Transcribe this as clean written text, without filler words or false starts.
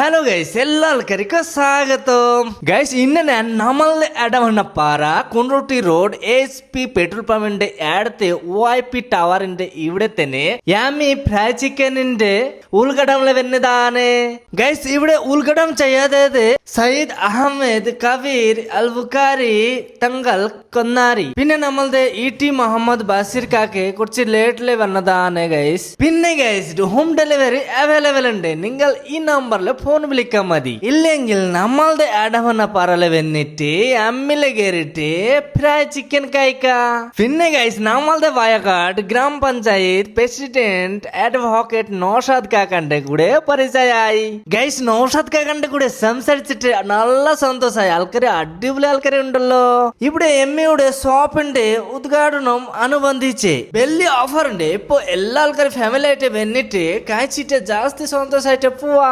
hello guys എല്ലാവർക്കും സ്വാഗതം guys ഇന്ന് ഞാൻ നമ്മളുടെ ഇടവണ്ണപ്പാറ കുണ്ട്രുട്ടി റോഡ് SP പെട്രോൾ പമ്പിന്റെ അടുത്ത് OIP ടവറിന്റെ ഇവിടെ തന്നെ യാമി ഫ്രൈഡ് ചിക്കനിന്റെ ഉദ്ഘാടനം വരുന്നതാണ് ഗൈസ് ഇവിടെ ഉദ്ഘാടനം ചെയ്യാതെ സയ്യിദ് അഹമ്മദ് കബീർ അൽ ബുഖാരി തങ്ങൾ കൊന്നാരി പിന്നെ നമ്മളുടെ ET മുഹമ്മദ് ബഷീർ കാക്കെ കുറച്ച് ലേറ്റില് വന്നതാണ് ഗൈസ് പിന്നെ ഗൈസ് ഹോം ഡെലിവറി അവൈലബിൾ ഉണ്ട് നിങ്ങൾ ഈ നമ്പറിൽ ഫോൺ വിളിക്കാൻ മതി ഇല്ലെങ്കിൽ നമ്മളുടെ ഇടവണ്ണപ്പാറയിൽ വന്നിട്ട് അമ്മില് കയറിയിട്ട് ഫ്രൈഡ് ചിക്കൻ കഴിക്കാം പിന്നെ ഗൈസ് നമ്മളുടെ വയനാട് ഗ്രാമപഞ്ചായത്ത് പ്രസിഡന്റ് അഡ്വക്കേറ്റ് നൗഷാദ് കാക്കന്റെ കൂടെ പരിചയമായി ഗൈസ് നൗഷാദ് കാക്കന്റെ കൂടെ സംസാരിച്ചിട്ട് നല്ല സന്തോഷമായി ആൾക്കാര് അടിപൊളി ആൾക്കാരെ ഉണ്ടല്ലോ ഇവിടെ എമ്മയുടെ ഷോപ്പിന്റെ ഉദ്ഘാടനം അനുബന്ധിച്ച് വലിയ ഓഫർ ഉണ്ട് ഇപ്പൊ എല്ലാ ആൾക്കാരും ഫാമിലി ആയിട്ട് വന്നിട്ട് കഴിച്ചിട്ട് ജാസ്തി സന്തോഷമായിട്ട് പോവാ